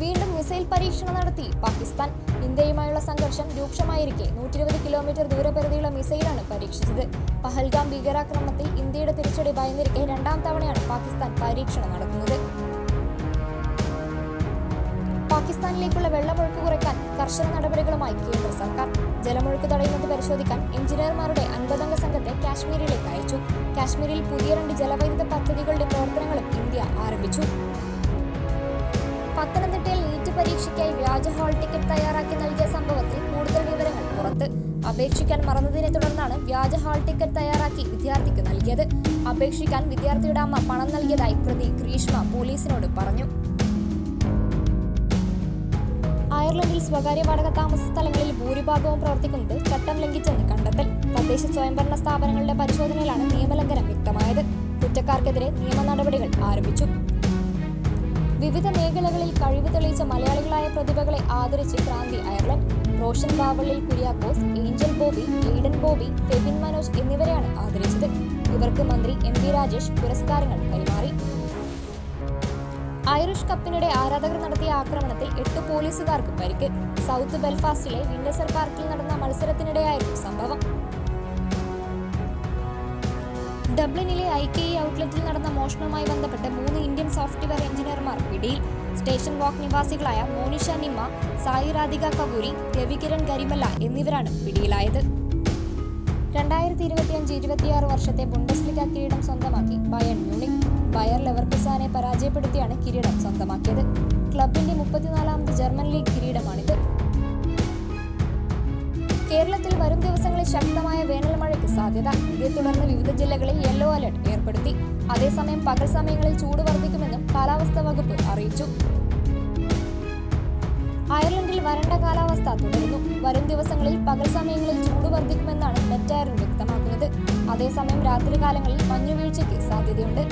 വീണ്ടും മിസൈൽ പരീക്ഷണം നടത്തി പാകിസ്ഥാൻ. ഇന്ത്യയുമായുള്ള സംഘർഷം രൂക്ഷമായിരിക്കെ 120 കിലോമീറ്റർ ദൂരപരിധിയുള്ള മിസൈലാണ് പരീക്ഷിച്ചത്. പഹൽഗാം ഭീകരാക്രമണത്തിൽ ഇന്ത്യയുടെ തിരിച്ചടി ഭയന്നിരിക്കെ രണ്ടാം തവണയാണ് പാകിസ്ഥാൻ പരീക്ഷണം നടത്തുന്നത്. പാകിസ്ഥാനിലേക്കുള്ള വെള്ളമൊഴുക്ക് കുറയ്ക്കാൻ കർശന നടപടികളുമായി കേന്ദ്ര സർക്കാർ. ജലമൊഴുക്ക് തടയുന്നത് പരിശോധിക്കാൻ എഞ്ചിനീയർമാരുടെ 50-അംഗ സംഘത്തെ കാശ്മീരിലേക്ക് അയച്ചു. കാശ്മീരിൽ പുതിയ 2 ജലവൈദ്യുത പദ്ധതികളുടെ പ്രവർത്തനങ്ങളും ഇന്ത്യ ആരംഭിച്ചു. പത്തനംതിട്ടയിൽ നീറ്റ് പരീക്ഷയ്ക്കായി വ്യാജ ഹാൾ ടിക്കറ്റ് തയ്യാറാക്കി നൽകിയ സംഭവത്തിൽ കൂടുതൽ വിവരങ്ങൾ പുറത്ത്. അപേക്ഷിക്കാൻ മറന്നതിനെ തുടർന്നാണ് വ്യാജ ഹാൾ ടിക്കറ്റ് തയ്യാറാക്കി വിദ്യാർത്ഥിക്ക് നൽകിയത്. അപേക്ഷിക്കാൻ വിദ്യാർത്ഥിയുടെ അമ്മ പണം നൽകിയതായി പ്രതി ഗ്രീഷ്മ പോലീസിനോട് പറഞ്ഞു. അയർലൻഡിൽ സ്വകാര്യ വാടക താമസ സ്ഥലങ്ങളിൽ ഭൂരിഭാഗവും പ്രവർത്തിക്കുന്നത് ചട്ടം ലംഘിച്ചെന്ന് കണ്ടെത്തൽ. തദ്ദേശ സ്വയംഭരണ സ്ഥാപനങ്ങളുടെ പരിശോധനയിലാണ് നിയമലംഘനം വ്യക്തമായത്. കുറ്റക്കാർക്കെതിരെ നിയമ നടപടികൾ ആരംഭിച്ചു. വിവിധ മേഖലകളിൽ കഴിവ് തെളിയിച്ച മലയാളികളായ പ്രതിഭകളെ ആദരിച്ച് ക്രാന്തി അയർലൻഡ്. റോഷൻ ബാവള്ളിൽ കുര്യാക്കോസ്, ഏഞ്ചൽ ബോബി, എയ്ഡൻ ബോബി, ഫെബിൻ മനോജ് എന്നിവരെയാണ് ആദരിച്ചത്. ഇവർക്ക് മന്ത്രി MP രാജേഷ് പുരസ്കാരങ്ങൾ കൈമാറി. ഐറിഷ് കപ്പിനിടെ ആരാധകർ നടത്തിയ ആക്രമണത്തിൽ 8 പോലീസുകാർക്ക് പരിക്ക്. സൗത്ത് ബെൽഫാസ്റ്റിലെ വിൻഡസർ പാർക്കിൽ നടന്ന മത്സരത്തിനിടെയായിരുന്നു സംഭവം. ഡബ്ലിനിലെ IKE ഔട്ട്ലെറ്റിൽ നടന്ന മോഷണവുമായി ബന്ധപ്പെട്ട് 3 ഇന്ത്യൻ സോഫ്റ്റ്വെയർ എഞ്ചിനീയർമാർ പിടിയിൽ. സ്റ്റേഷൻ വാക്ക് നിവാസികളായ മോനിഷ നിമ്മ, സായി രാധിക കപൂരി, രവികിരൺ കരിമല്ല എന്നിവരാണ് പിടിയിലായത്. 2025-26 വർഷത്തെ ബുണ്ടസ്ലിഗ കിരീടം സ്വന്തമാക്കി ബയൺ മ്യൂണിക്. ബയർ ലെവർകുസനെ പരാജയപ്പെടുത്തിയാണ് കിരീടം സ്വന്തമാക്കിയത്. ക്ലബിന്റെ 34ാമത് ജർമ്മൻ ലീഗ് കിരീടമാണിത്. കേരളത്തിൽ വരും ദിവസങ്ങളിൽ ശക്തമായ വേനൽ മഴയ്ക്ക് സാധ്യത. ഇതേ തുടർന്ന് വിവിധ ജില്ലകളിൽ യെല്ലോ അലർട്ട് ഏർപ്പെടുത്തി. അതേസമയം പകൽ സമയങ്ങളിൽ ചൂട് വർദ്ധിക്കുമെന്നും കാലാവസ്ഥാ വകുപ്പ് അറിയിച്ചു. അയർലൻഡിൽ വരണ്ട കാലാവസ്ഥ തുടരുന്നു. വരും ദിവസങ്ങളിൽ പകൽ സമയങ്ങളിൽ ചൂട് വർദ്ധിക്കുമെന്നാണ് മെറ്റ് വ്യക്തമാക്കുന്നത്. അതേസമയം രാത്രികാലങ്ങളിൽ മഞ്ഞുവീഴ്ചയ്ക്ക് സാധ്യതയുണ്ട്.